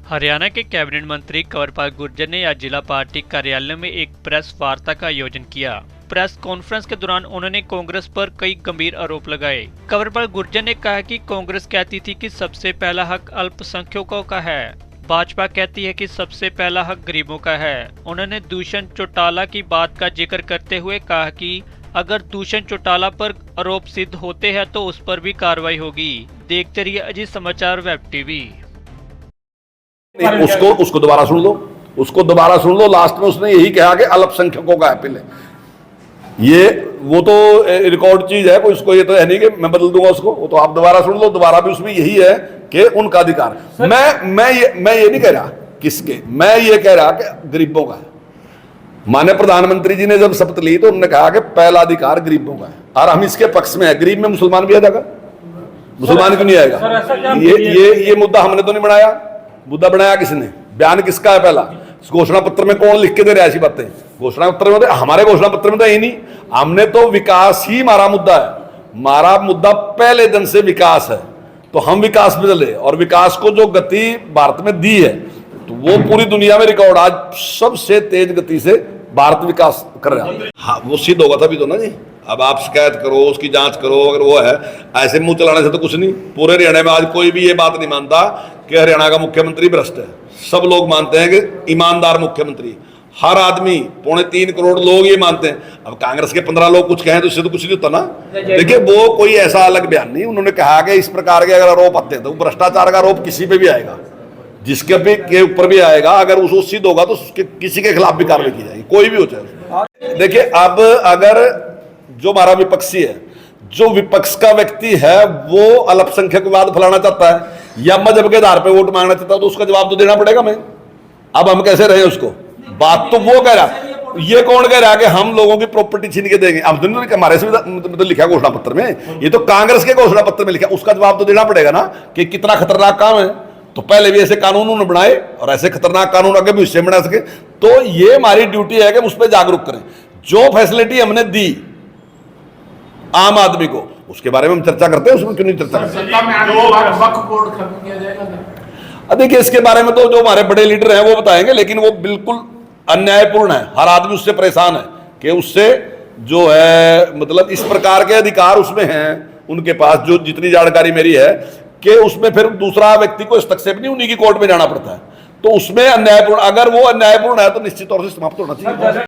हरियाणा के कैबिनेट मंत्री कंवरपाल गुर्जर ने आज जिला पार्टी कार्यालय में एक प्रेस वार्ता का आयोजन किया। प्रेस कॉन्फ्रेंस के दौरान उन्होंने कांग्रेस पर कई गंभीर आरोप लगाए। कंवरपाल गुर्जर ने कहा कि कांग्रेस कहती थी कि सबसे पहला हक अल्पसंख्यकों का है, भाजपा कहती है कि सबसे पहला हक गरीबों का है। उन्होंने दूषण चौटाला की बात का जिक्र करते हुए कहा कि अगर दूषण चौटाला पर आरोप सिद्ध होते हैं तो उस पर भी कार्रवाई होगी। देखते रहिए अजीत समाचार वेब टीवी। उसको दोबारा सुन लो। लास्ट में उसने यही कहा कि अल्पसंख्यकों का है पहले। ये वो तो रिकॉर्ड चीज है, कोई उसको ये तो है नहीं कि मैं बदल दूंगा उसको। वो तो आप दोबारा सुन लो, दोबारा भी उसमें यही है कि उनका अधिकार। मैं ये नहीं कह रहा किसके, मैं ये कह रहा कि गरीबों का है। माननीय प्रधानमंत्री जी ने जब शपथ ली तो उन्होंने कहा कि पहला अधिकार गरीबों का है, और हम इसके पक्ष में है। गरीब में मुसलमान भी आ जाएगा, मुसलमान क्यों नहीं आएगा? ये मुद्दा हमने तो नहीं बनाया, मुद्दा बनाया किसने? बयान किसका है? पहला घोषणा पत्र में कौन लिख के दे रहा है ऐसी बातें? घोषणा पत्र में हमारे घोषणा पत्र में तो यही नहीं। हमने तो विकास ही हमारा मुद्दा है। हमारा मुद्दा पहले दिन से विकास है, तो हम विकास में चले। और विकास को जो गति भारत में दी है तो वो पूरी दुनिया में रिकॉर्ड, आज सबसे तेज गति से भारत विकास कर रहा है। हाँ, वो सिद्ध होगा तभी तो ना जी। अब आप शिकायत करो, उसकी जांच करो, अगर वो है ऐसे मुंह चलाने से तो कुछ नहीं। पूरे हरियाणा में आज कोई भी ये बात नहीं मानता कि हरियाणा का मुख्यमंत्री भ्रष्ट है। सब लोग मानते हैं कि ईमानदार मुख्यमंत्री, हर आदमी, 3.25 करोड़ लोग ये मानते हैं। अब कांग्रेस के 15 लोग कुछ कहें तो इससे तो कुछ नहीं होता ना। देखिए, वो कोई ऐसा अलग बयान नहीं। उन्होंने कहा कि इस प्रकार के अगर आरोप आते हैं तो भ्रष्टाचार का आरोप किसी पे भी आएगा, जिसके भी के ऊपर भी आएगा, अगर उसको सिद्ध होगा तो उसके किसी के खिलाफ भी कार्रवाई की जाएगी, कोई भी हो चाहे। देखिए, अब अगर जो हमारा विपक्षी है, जो विपक्ष का व्यक्ति है, वो अल्पसंख्यकवाद फैलाना चाहता है या मजहब के आधार पर वोट मांगना चाहता है, तो उसका जवाब तो देना पड़ेगा। मैं अब हम कैसे रहे उसको? बात तो वो कह रहा, ये कौन कह रहा है कि हम लोगों की प्रॉपर्टी छीन के देंगे? अब हमारे से मतलब लिखा घोषणा पत्र में, ये तो कांग्रेस के घोषणा पत्र में लिखा। उसका जवाब तो देना पड़ेगा ना कि कितना खतरनाक काम है। तो पहले भी ऐसे कानून उन्होंने बनाए और ऐसे खतरनाक कानून आगे भविष्य में बना सके। तो ये हमारी ड्यूटी है कि उस पर जागरूक करें। जो फैसिलिटी हमने दी आम आदमी को, उसके बारे में हम चर्चा करते हैं, उसमें क्यों नहीं चर्चा करते? देखिए, इसके बारे में तो जो हमारे बड़े लीडर हैं वो बताएंगे, लेकिन वो बिल्कुल अन्यायपूर्ण है। हर आदमी उससे परेशान है कि उससे जो है मतलब इस प्रकार के अधिकार उसमें हैं उनके पास, जो जितनी जानकारी मेरी है, कि उसमें फिर दूसरा व्यक्ति को हस्तक्षेप नहीं, उन्हीं की कोर्ट में जाना पड़ता है। तो उसमें अन्यायपूर्ण, अगर वो अन्यायपूर्ण है तो निश्चित तौर से समाप्त होना चाहिए।